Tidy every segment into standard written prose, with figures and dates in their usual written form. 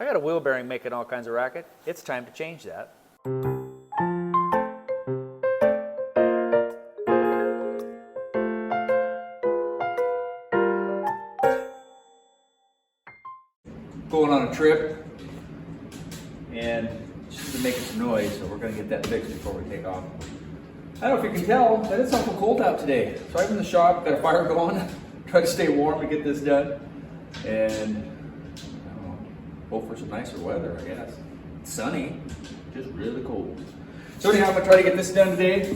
I got a wheel bearing making all kinds of racket. It's time to change that. Going on a trip, and she's been making some noise, so we're going to get that fixed before we take off. I don't know if you can tell, but it's awful cold out today. So I'm in the shop, got a fire going, try to stay warm to get this done, and I don't know, hope for some nicer weather, I guess. It's sunny, just really cold. So anyhow, I'm going to try to get this done today.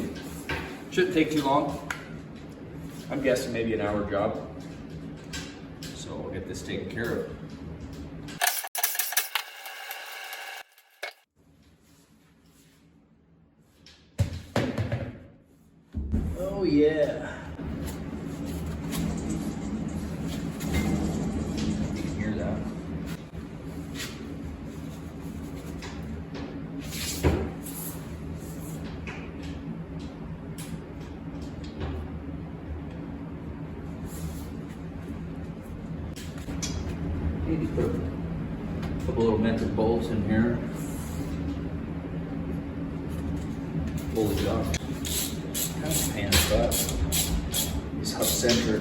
Shouldn't take too long. I'm guessing maybe an hour job. So we'll get this taken care of. Oh yeah. You can hear that. Maybe put a couple little metric bolts in here. Pull the job. Kind of pan but it's hub center.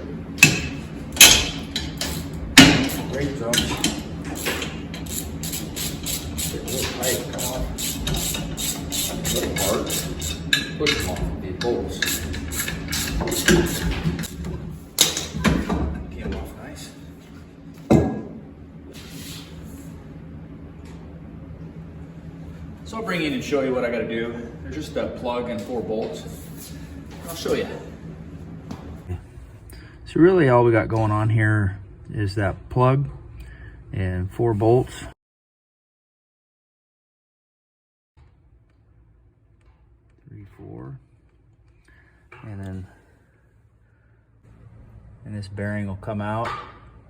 Great job. Get a little pipe come off. A little hard. Push them off the bolts. Came off nice. So I'll bring in and show you what I got to do. There's just a plug and 4 bolts. I'll show you. So really all we got going on here is that plug and 4 bolts. Three, 4. And this bearing will come out,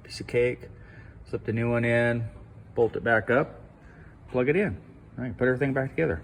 piece of cake, slip the new one in, bolt it back up, plug it in. All right, put everything back together.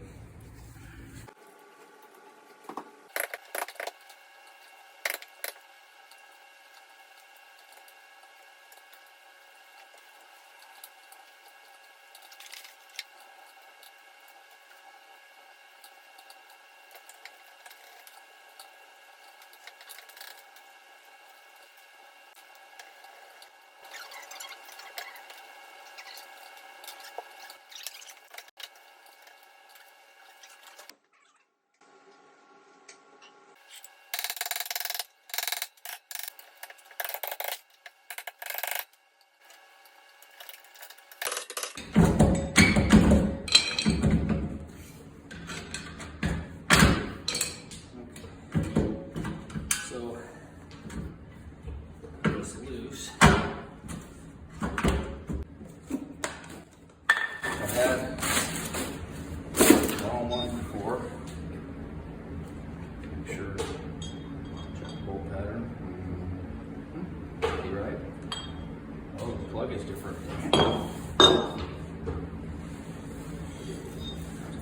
Plug is different.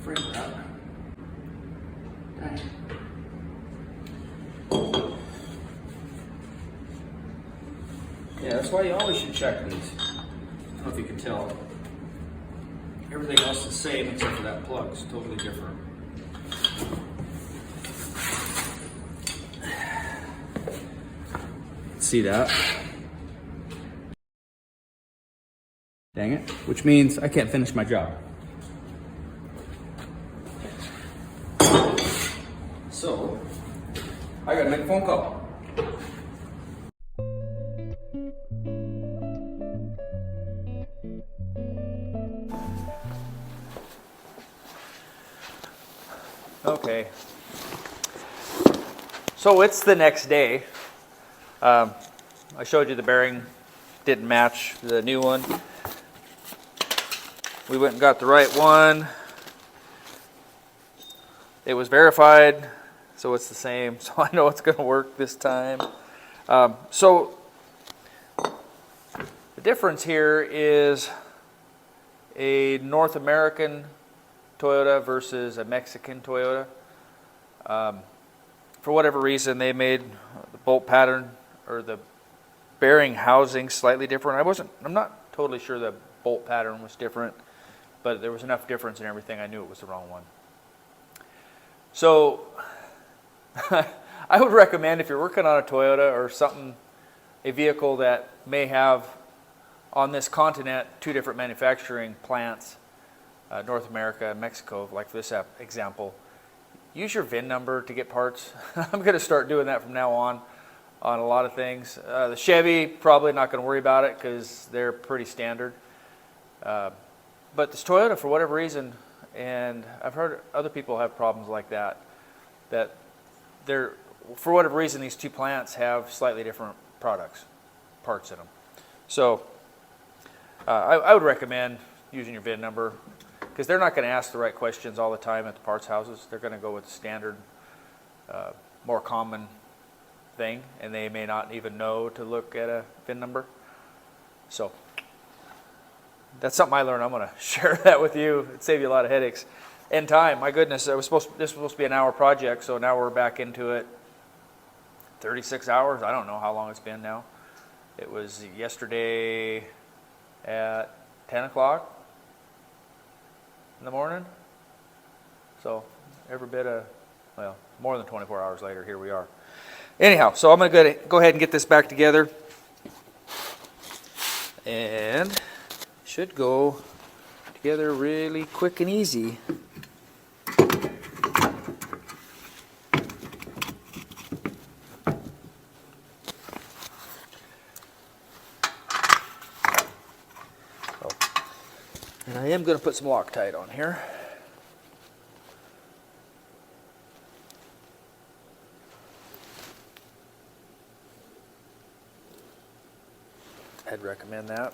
Frame wrap. Dang. Yeah, that's why you always should check these. I don't know if you can tell. Everything else is the same except for that plug. It's totally different. See that? Dang it, which means I can't finish my job. So, I gotta make a phone call. Okay. So it's the next day. I showed you the bearing didn't match the new one. We went and got the right one. It was verified, so it's the same. So I know it's going to work this time. So the difference here is a North American Toyota versus a Mexican Toyota. For whatever reason, they made the bolt pattern or the bearing housing slightly different. I'm not totally sure the bolt pattern was different, but there was enough difference in everything. I knew it was the wrong one. So I would recommend, if you're working on a Toyota or something, a vehicle that may have on this continent 2 different manufacturing plants, North America and Mexico, like this example, use your VIN number to get parts. I'm going to start doing that from now on a lot of things. The Chevy, probably not going to worry about it because they're pretty standard. But this Toyota, for whatever reason, and I've heard other people have problems like that, that they're, for whatever reason, these 2 plants have slightly different parts in them. So I would recommend using your VIN number, because they're not going to ask the right questions all the time at the parts houses. They're going to go with the standard, more common thing, and they may not even know to look at a VIN number. So that's something I learned. I'm going to share that with you. It'd save you a lot of headaches and time. My goodness, this was supposed to be an hour project, so now we're back into it. 36 hours. I don't know how long it's been now. It was yesterday at 10 o'clock in the morning. So every bit of, well, more than 24 hours later, here we are. Anyhow, so I'm going to go ahead and get this back together. And should go together really quick and easy. And I am going to put some Loctite on here. I'd recommend that.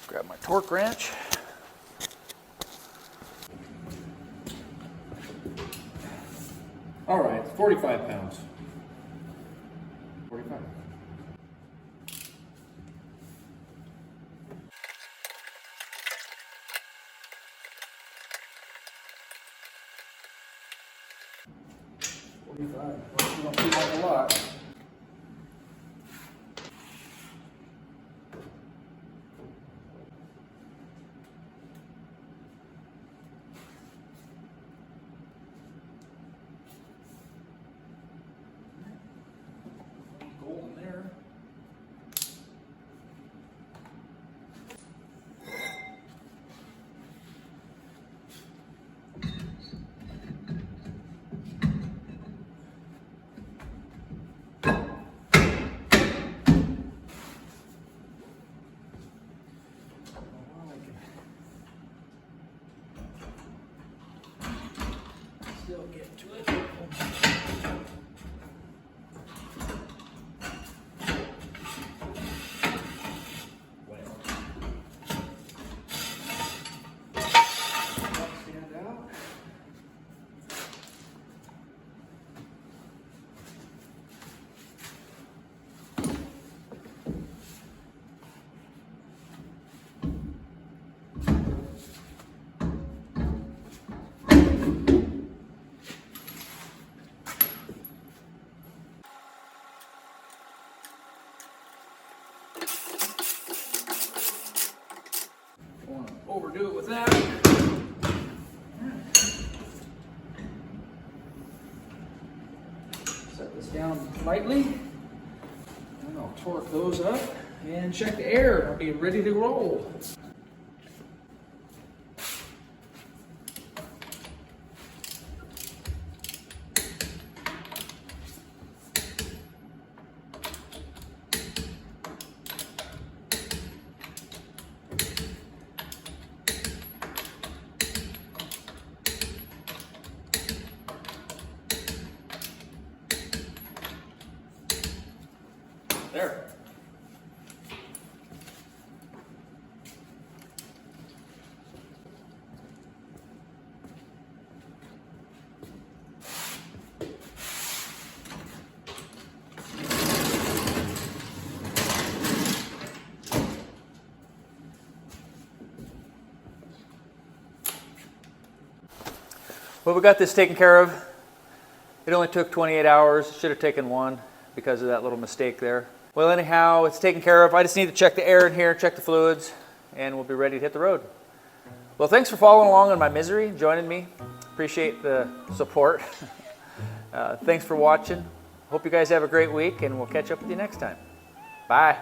Grab my torque wrench. All right, 45 pounds. 45. You don't seem like a lot. Gold in there. Still get to it. Stand out. Don't want to overdo it with that. Set this down lightly, and I'll torque those up and check the air. I'll be ready to roll. There. But we got this taken care of. It only took 28 hours. Should have taken 1 because of that little mistake there. Well, anyhow, it's taken care of. I just need to check the air in here, check the fluids, and we'll be ready to hit the road. Well, thanks for following along in my misery, joining me. Appreciate the support. Thanks for watching. Hope you guys have a great week, and we'll catch up with you next time. Bye.